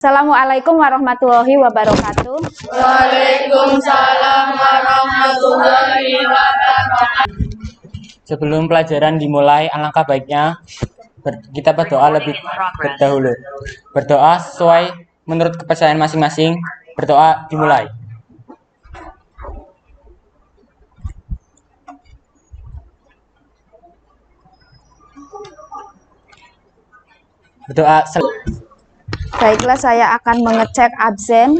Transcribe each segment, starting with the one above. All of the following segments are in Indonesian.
Assalamualaikum warahmatullahi wabarakatuh. Waalaikumsalam warahmatullahi wabarakatuh. Sebelum pelajaran dimulai, alangkah baiknya kita berdoa lebih dahulu. Berdoa sesuai menurut kepercayaan masing-masing. Berdoa dimulai. Berdoa. Baiklah, saya akan mengecek absen.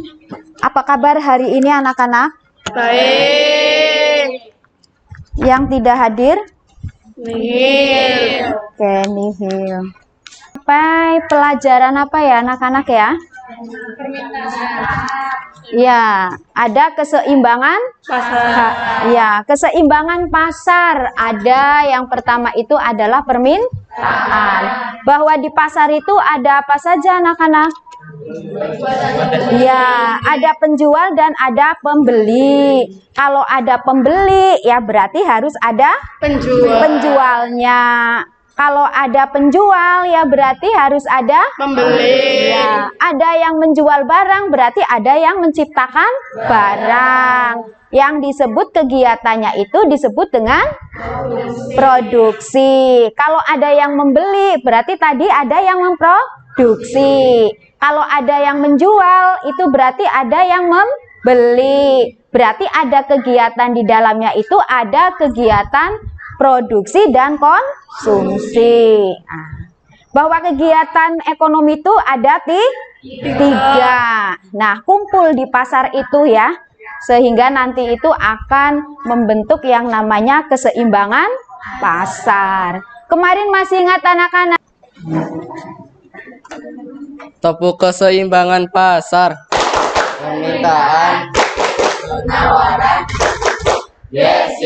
Apa kabar hari ini anak-anak? Baik. Yang tidak hadir? Nihil. Oke, nihil. Sampai pelajaran apa ya anak-anak ya? Ya, ada keseimbangan Pasar. Ya, keseimbangan pasar. Ada yang pertama itu adalah permintaan. Bahwa di pasar itu ada apa saja anak-anak? Ya, ada penjual dan ada pembeli. Kalau ada pembeli, ya berarti harus ada penjualnya. Kalau ada penjual, ya berarti harus ada Pembeli. Ya, ada yang menjual barang, berarti ada yang menciptakan barang. Yang disebut kegiatannya itu disebut dengan produksi. Kalau ada yang membeli, berarti tadi ada yang memproduksi. Kalau ada yang menjual, itu berarti ada yang membeli. Berarti ada kegiatan di dalamnya itu ada kegiatan produksi dan konsumsi. Bahwa kegiatan ekonomi itu ada tiga. Nah, kumpul di pasar itu ya, sehingga nanti itu akan membentuk yang namanya keseimbangan pasar. Kemarin masih ingat anak-anak? Topik keseimbangan pasar. Permintaan. Penawaran. Yes.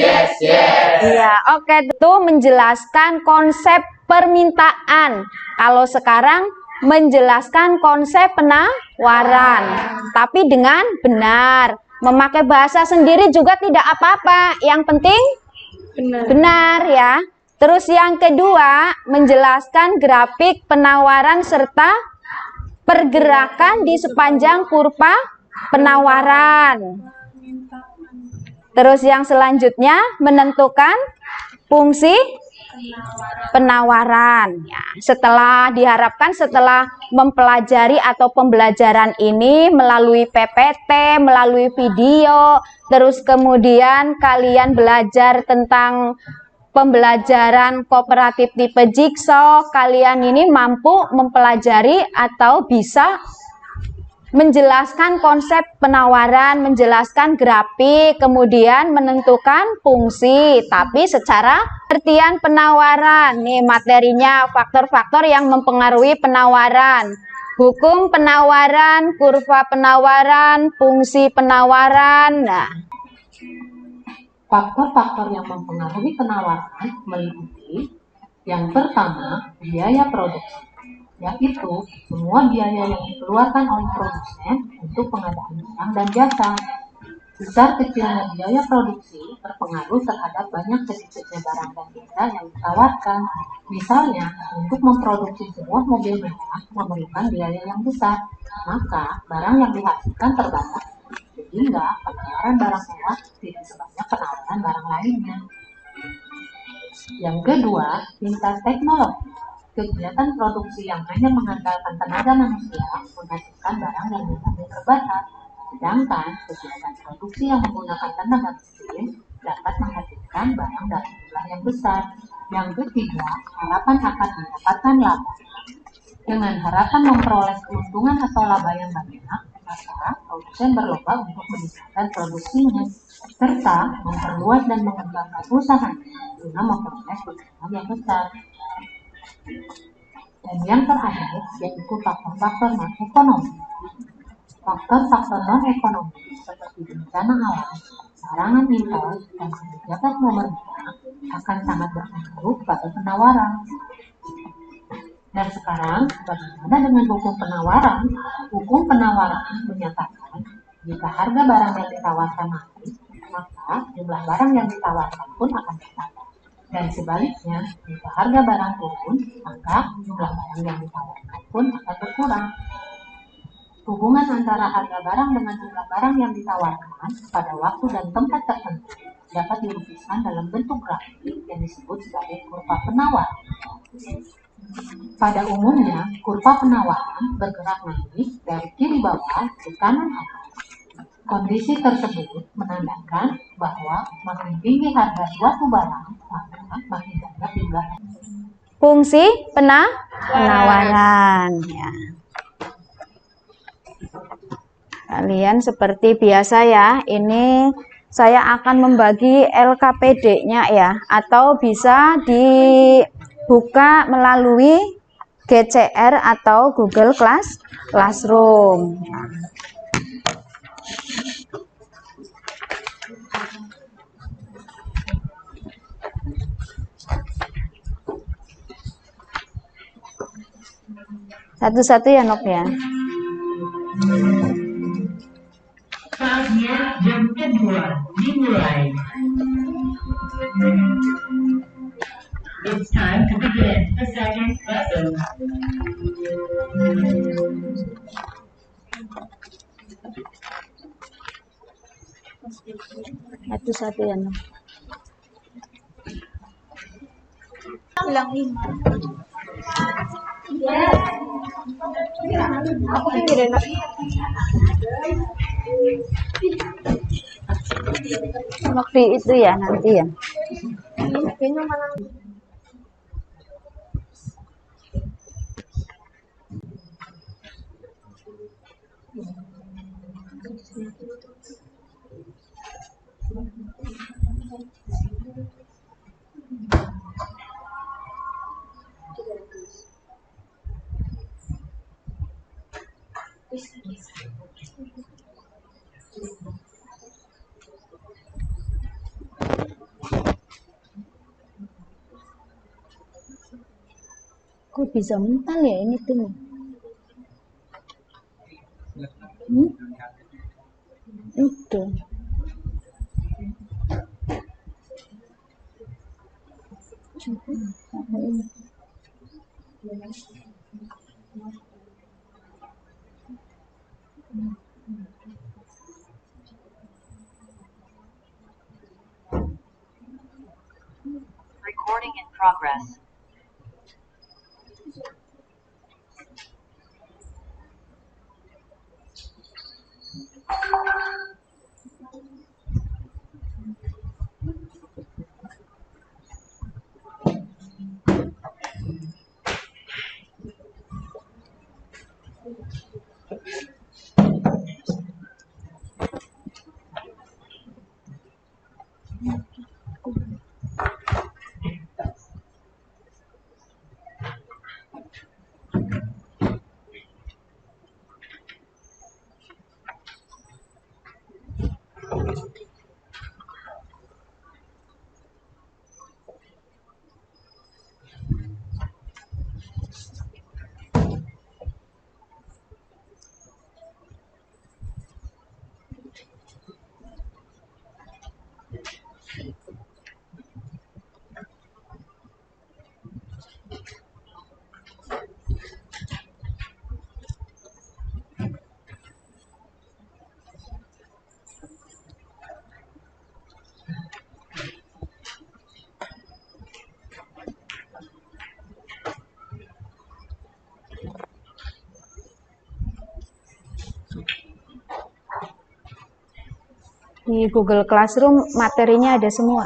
Iya, oke, itu menjelaskan konsep permintaan. Kalau sekarang menjelaskan konsep penawaran, tapi dengan benar. Memakai bahasa sendiri juga tidak apa-apa. Yang penting benar ya. Terus yang kedua, menjelaskan grafik penawaran serta pergerakan di sepanjang kurva penawaran. Terus yang selanjutnya menentukan fungsi penawaran. Ya, setelah mempelajari atau pembelajaran ini melalui PPT, melalui video, terus kemudian kalian belajar tentang pembelajaran kooperatif tipe Jigsaw, kalian ini mampu mempelajari atau bisa menjelaskan konsep penawaran, menjelaskan grafik, kemudian menentukan fungsi, tapi secara pengertian penawaran. Nih materinya, faktor-faktor yang mempengaruhi penawaran. Hukum penawaran, kurva penawaran, fungsi penawaran. Nah, faktor-faktor yang mempengaruhi penawaran meliputi yang pertama, biaya produksi, yaitu semua biaya yang dikeluarkan oleh produsen untuk pengadaan barang dan jasa. Besar kecilnya biaya produksi berpengaruh terhadap banyak sedikitnya barang dan jasa yang ditawarkan. Misalnya, untuk memproduksi sebuah mobil mewah memerlukan biaya yang besar, maka barang yang dihasilkan terbatas, sehingga penawaran barang mewah tidak sebanyak penawaran barang lainnya. Yang kedua, tingkat teknologi. Kegiatan produksi yang hanya mengandalkan tenaga manusia menghasilkan barang yang jumlahnya terbatas, sedangkan kegiatan produksi yang menggunakan tenaga mesin dapat menghasilkan barang dalam jumlah yang besar. Yang ketiga, harapan akan mendapatkan laba. Dengan harapan memperoleh keuntungan atau laba yang banyak, maka produsen berlomba untuk meningkatkan produksinya, serta memperluas dan mengembangkan usahanya guna memperoleh keuntungan yang besar. Dan yang terakhir yaitu faktor-faktor non-ekonomi. Faktor-faktor non-ekonomi seperti bencana alam, larangan impor, dan kebijakan pemerintah akan sangat berpengaruh pada penawaran. Dan sekarang, bagaimana dengan hukum penawaran? Hukum penawaran menyatakan jika harga barang yang ditawarkan naik, maka jumlah barang yang ditawarkan pun akan bertambah. Dan sebaliknya, jika harga barang turun, maka jumlah barang yang ditawarkan pun akan berkurang. Hubungan antara harga barang dengan jumlah barang yang ditawarkan pada waktu dan tempat tertentu dapat dilukiskan dalam bentuk grafik yang disebut sebagai kurva penawar. Pada umumnya, kurva penawaran bergerak naik dari kiri bawah ke kanan atas. Kondisi tersebut menandakan bahwa makin tinggi harga suatu barang, maka makin banyak jumlahnya. Fungsi penawaran. Ya. Kalian seperti biasa ya, ini saya akan membagi LKPD-nya ya, atau bisa dibuka melalui GCR atau Google Classroom. Satu-satu ya Nok ya. Saatnya jam kedua dimulai. It's time to begin the second lesson. Satu-satu ya Nok. Bilang 5. Aku pinggirin Waktu itu ya nanti ya. Kok bisa mental ya ini tuh? Itu. Recording in progress. Di Google Classroom materinya ada semua.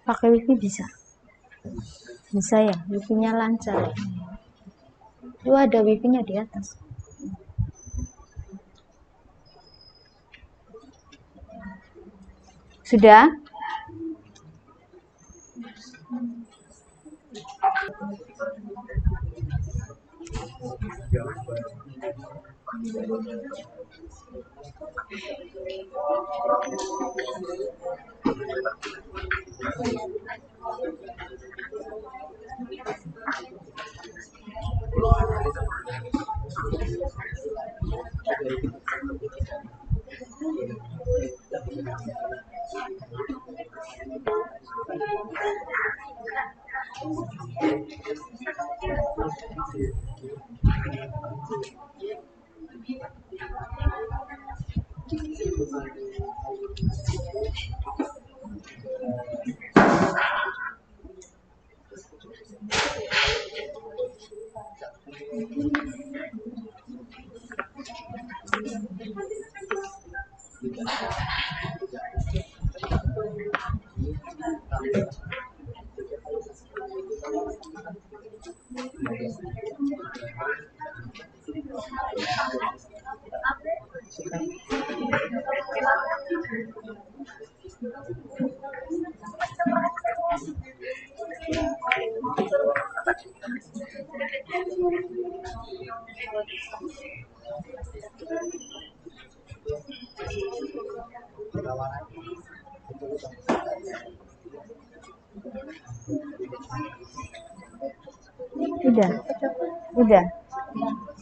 Pakai wifi bisa? Bisa ya, wifi-nya lancar. Itu ada wifi-nya di atas. Sudah?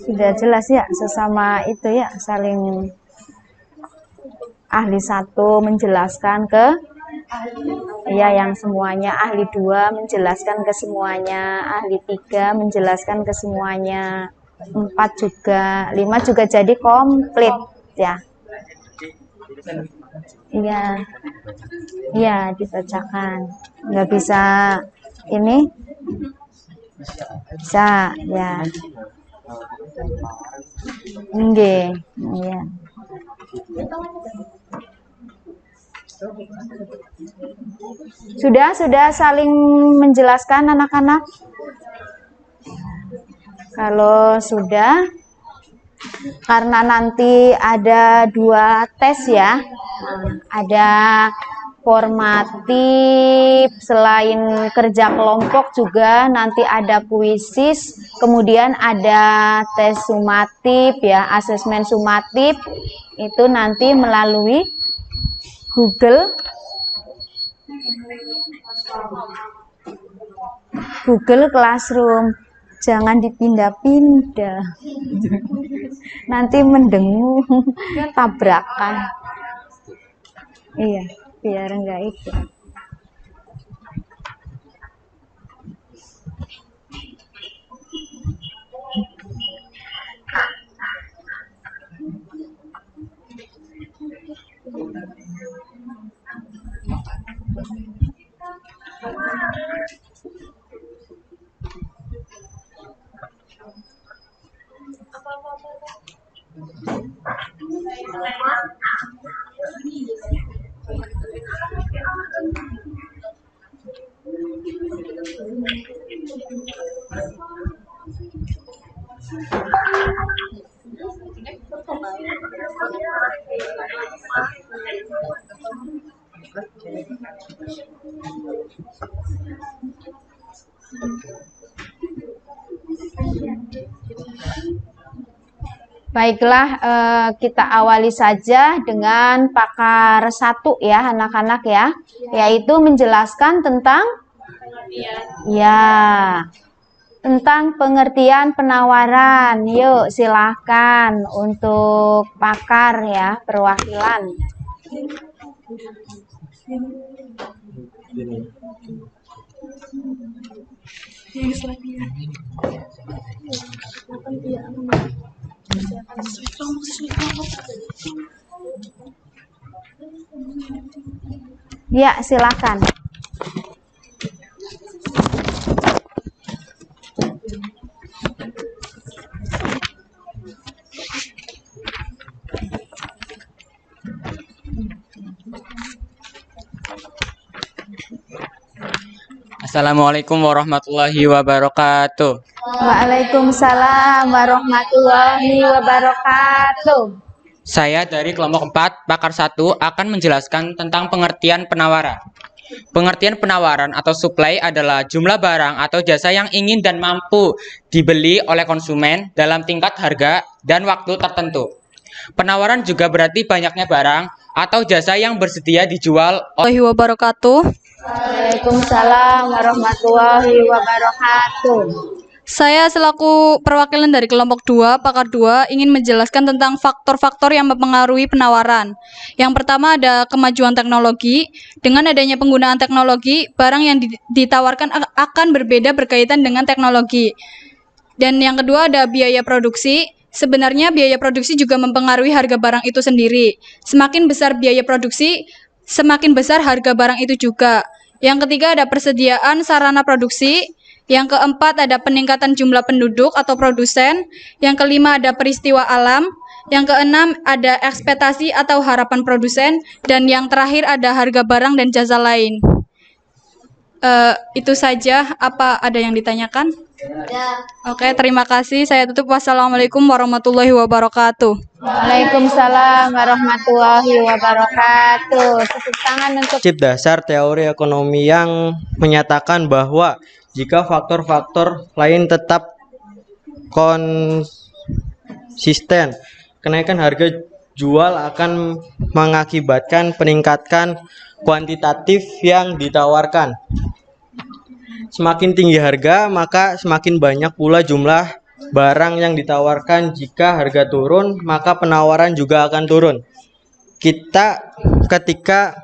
Sudah jelas ya, sesama itu ya, saling ahli satu menjelaskan ke ya yang semuanya, ahli dua menjelaskan ke semuanya, ahli tiga menjelaskan ke semuanya, 4 juga, 5 juga jadi komplit ya. Iya, iya dibacakan, nggak bisa ini bisa ya. Nggih, iya. Sudah saling menjelaskan anak-anak? Kalau sudah, karena nanti ada 2 tes ya, ada formatif, selain kerja kelompok juga nanti ada kuisis, kemudian ada tes sumatif ya, asesmen sumatif, itu nanti melalui Google Classroom. Jangan dipindah-pindah. Nanti mendengung, tabrakan. Iya, biar enggak itu. Baiklah, kita awali saja dengan pakar 1 ya anak-anak ya, yaitu menjelaskan tentang tentang pengertian penawaran. Yuk silahkan untuk pakar ya, perwakilan. Ya, silakan. Assalamualaikum warahmatullahi wabarakatuh. Waalaikumsalam warahmatullahi wabarakatuh. Saya dari kelompok 4, Pakar 1 akan menjelaskan tentang pengertian penawaran. Pengertian penawaran atau supply adalah jumlah barang atau jasa yang ingin dan mampu dibeli oleh konsumen dalam tingkat harga dan waktu tertentu. Penawaran juga berarti banyaknya barang atau jasa yang bersedia dijual oleh wabarakatuh. Waalaikumsalam warahmatullahi wabarakatuh. Saya selaku perwakilan dari kelompok 2, Pakar 2, ingin menjelaskan tentang faktor-faktor yang mempengaruhi penawaran. Yang pertama ada kemajuan teknologi. Dengan adanya penggunaan teknologi, barang yang ditawarkan akan berbeda berkaitan dengan teknologi. Dan yang kedua ada biaya produksi. Sebenarnya biaya produksi juga mempengaruhi harga barang itu sendiri. Semakin besar biaya produksi, semakin besar harga barang itu juga. Yang ketiga ada persediaan sarana produksi. Yang keempat ada peningkatan jumlah penduduk atau produsen. Yang kelima ada peristiwa alam. Yang keenam ada ekspektasi atau harapan produsen. Dan yang terakhir ada harga barang dan jasa lain. Itu saja. Apa ada yang ditanyakan? Oke, terima kasih. Saya tutup. Wassalamualaikum warahmatullahi wabarakatuh. Waalaikumsalam warahmatullahi wabarakatuh. Tepuk tangan untuk Prinsip dasar teori ekonomi yang menyatakan bahwa jika faktor-faktor lain tetap konsisten, kenaikan harga jual akan mengakibatkan peningkatan kuantitatif yang ditawarkan. Semakin tinggi harga, maka semakin banyak pula jumlah barang yang ditawarkan. Jika harga turun, maka penawaran juga akan turun. Ketika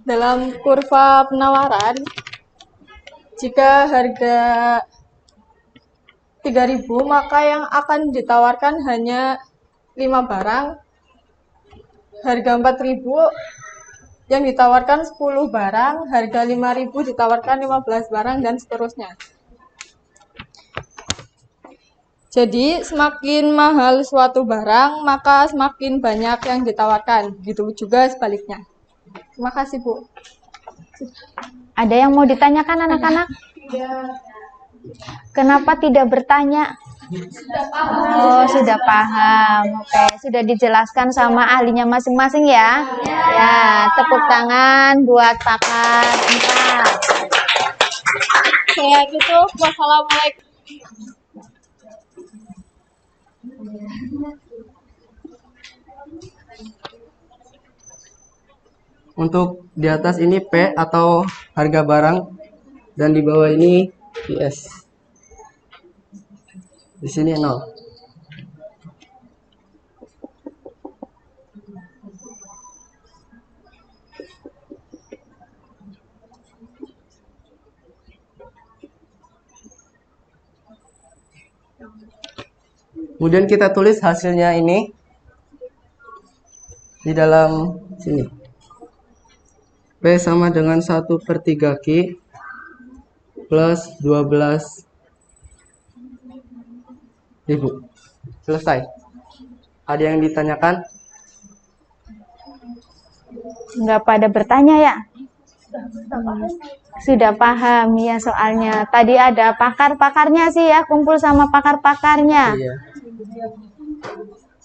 Dalam kurva penawaran, jika harga 3.000, maka yang akan ditawarkan hanya 5 barang. Harga 4.000 yang ditawarkan 10 barang, harga 5.000 ditawarkan 15 barang, dan seterusnya. Jadi, semakin mahal suatu barang, maka semakin banyak yang ditawarkan. Gitu juga sebaliknya. Terima kasih, Bu. ada yang mau ditanyakan anak-anak? Kenapa tidak bertanya? Oh, sudah paham. Oke, sudah dijelaskan sama ahlinya masing-masing ya. Ya, tepuk tangan buat Pakar 4. Saya tutup. Wassalamualaikum. Untuk di atas ini P atau harga barang dan di bawah ini PS. Di sini 0. Kemudian kita tulis hasilnya ini di dalam sini. P sama dengan 1/3Q plus 12.000. Selesai. Ada yang ditanyakan? Nggak pada bertanya ya? Sudah paham ya soalnya. Tadi ada pakar-pakarnya sih ya, kumpul sama pakar-pakarnya. Iya.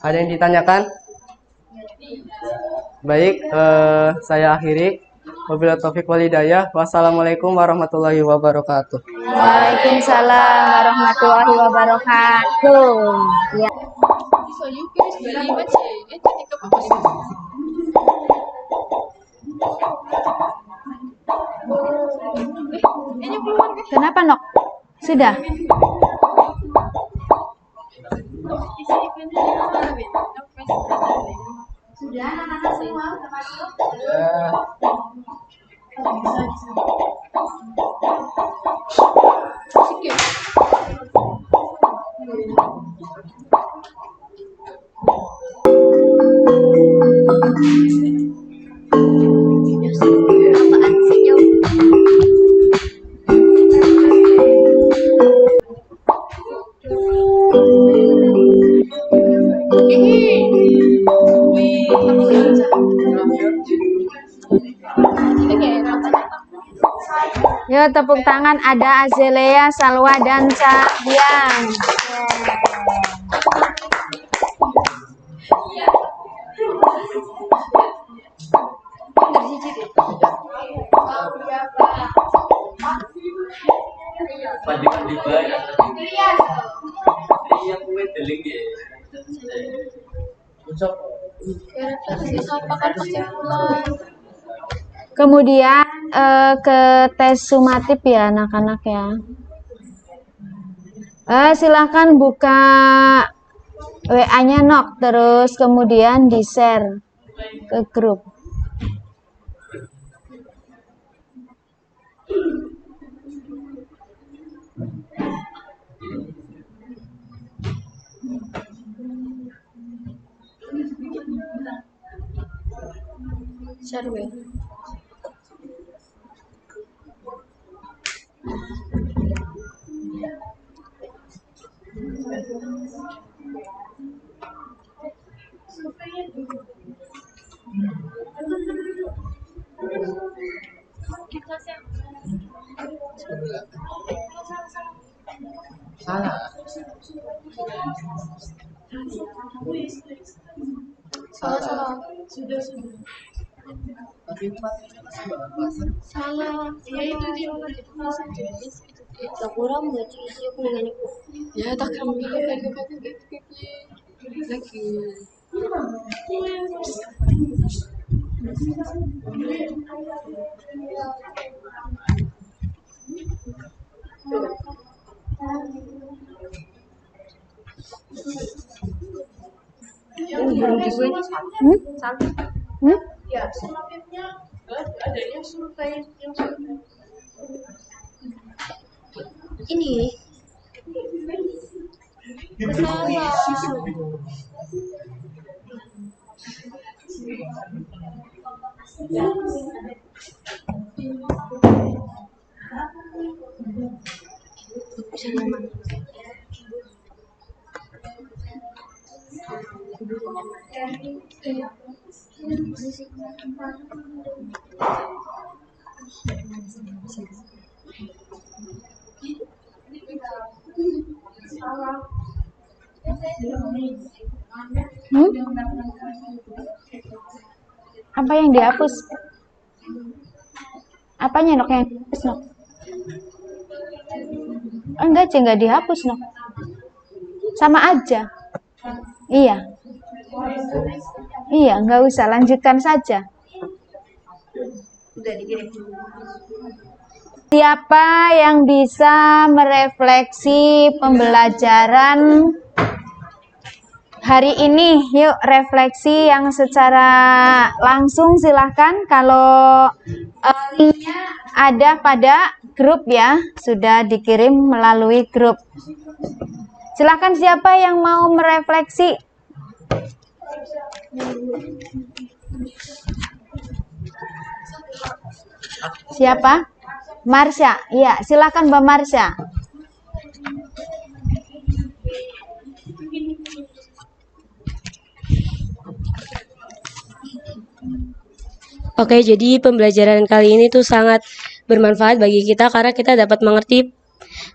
Ada yang ditanyakan? Baik, saya akhiri. Wabillahi taufiq wal hidayah. Wassalamualaikum warahmatullahi wabarakatuh. Waalaikumsalam warahmatullahi wabarakatuh. Ya. Kenapa, Nok? Sudah? Sudah, anak-anak semua termasuk? Yuk tepuk tangan, ada Azalea, Salwa, dan Cahyan. Kemudian ke tes sumatif ya anak-anak ya. Silahkan buka WA-nya Nok, terus kemudian di-share ke grup. Share WA. Salah. Salah. Ya itu dia. Kurang baca isi aku dengan itu. Ya tak kami lagi. Ya, selanjutnya adanya survei yang ini Apa yang dihapus? Apanya Nok yang dihapus Nok? Enggak aja, enggak dihapus Nok. Sama aja. Iya. Iya, enggak usah, lanjutkan saja. Siapa yang bisa merefleksi pembelajaran hari ini? Yuk refleksi yang secara langsung silahkan. Kalau linknya ada pada grup ya, sudah dikirim melalui grup. Silahkan siapa yang mau merefleksi? Siapa? Marsha. Iya, silahkan Mbak Marsha. Oke, jadi pembelajaran kali ini tuh sangat bermanfaat bagi kita karena kita dapat mengerti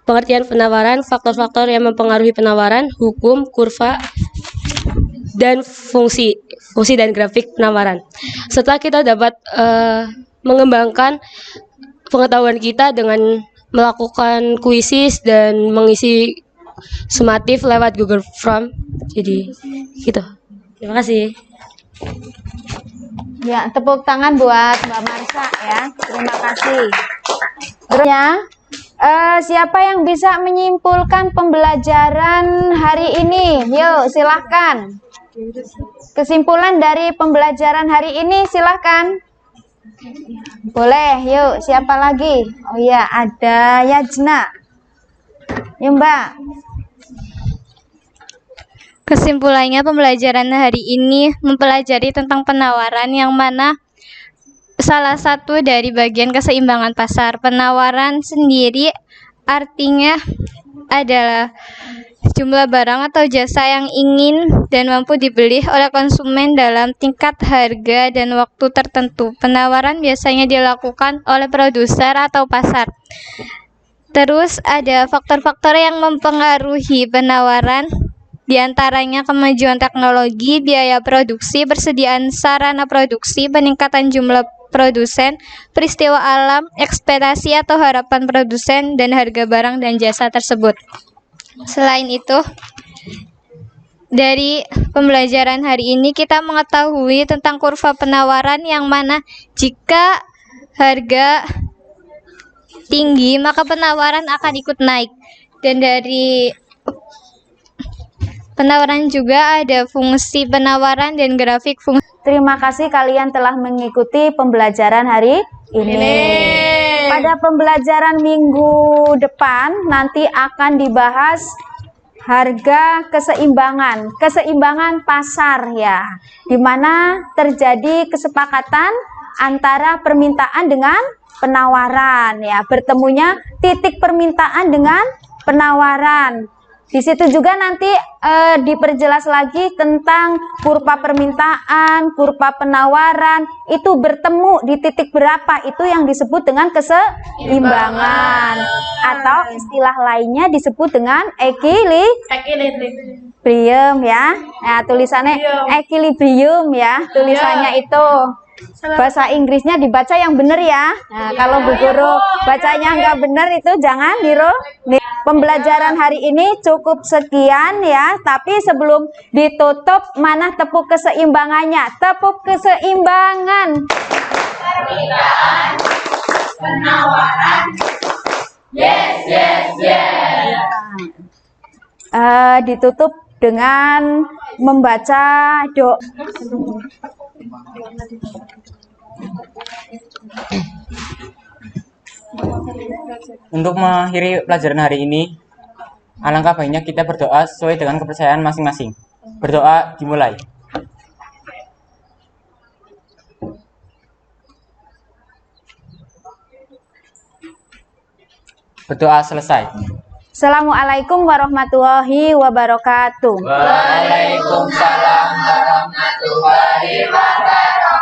pengertian penawaran, faktor-faktor yang mempengaruhi penawaran, hukum, kurva, dan fungsi dan grafik penawaran. Setelah kita dapat mengembangkan pengetahuan kita dengan melakukan kuisis dan mengisi sumatif lewat Google Form. Jadi gitu. Terima kasih. Ya, tepuk tangan buat Mbak Marsha ya. Terima kasih. Terusnya, siapa yang bisa menyimpulkan pembelajaran hari ini? Yuk, silahkan. Kesimpulan dari pembelajaran hari ini, silahkan. Boleh, yuk. Siapa lagi? Oh iya, ada Yajna. Yuk Mbak. Kesimpulannya, pembelajaran hari ini mempelajari tentang penawaran yang mana salah satu dari bagian keseimbangan pasar. Penawaran sendiri artinya adalah jumlah barang atau jasa yang ingin dan mampu dibeli oleh konsumen dalam tingkat harga dan waktu tertentu. Penawaran biasanya dilakukan oleh produser atau pasar. Terus ada faktor-faktor yang mempengaruhi penawaran, di antaranya kemajuan teknologi, biaya produksi, persediaan sarana produksi, peningkatan jumlah produsen, peristiwa alam, ekspektasi atau harapan produsen, dan harga barang dan jasa tersebut. Selain itu, dari pembelajaran hari ini kita mengetahui tentang kurva penawaran yang mana jika harga tinggi maka penawaran akan ikut naik. Dan dari penawaran juga ada fungsi penawaran dan grafik fungsi. Terima kasih kalian telah mengikuti pembelajaran hari ini. Pada pembelajaran minggu depan nanti akan dibahas harga keseimbangan, keseimbangan pasar ya, di mana terjadi kesepakatan antara permintaan dengan penawaran ya, bertemunya titik permintaan dengan penawaran. Di situ juga nanti diperjelas lagi tentang kurva permintaan, kurva penawaran, itu bertemu di titik berapa, itu yang disebut dengan keseimbangan. Atau istilah lainnya disebut dengan equilibrium ya. Nah, tulisannya equilibrium ya, tulisannya itu. Bahasa Inggrisnya dibaca yang benar ya. Nah, kalau Bu Guru bacanya nggak benar itu jangan niru. Pembelajaran hari ini cukup sekian ya. Tapi sebelum ditutup, mana tepuk keseimbangannya? Tepuk keseimbangan. Permintaan, penawaran. Yes, yes, yes. Ditutup dengan membaca doa. Untuk mengakhiri pelajaran hari ini, alangkah baiknya kita berdoa sesuai dengan kepercayaan masing-masing. Berdoa dimulai. Berdoa selesai. Assalamualaikum warahmatullahi wabarakatuh. Waalaikumsalam warahmatullahi wabarakatuh.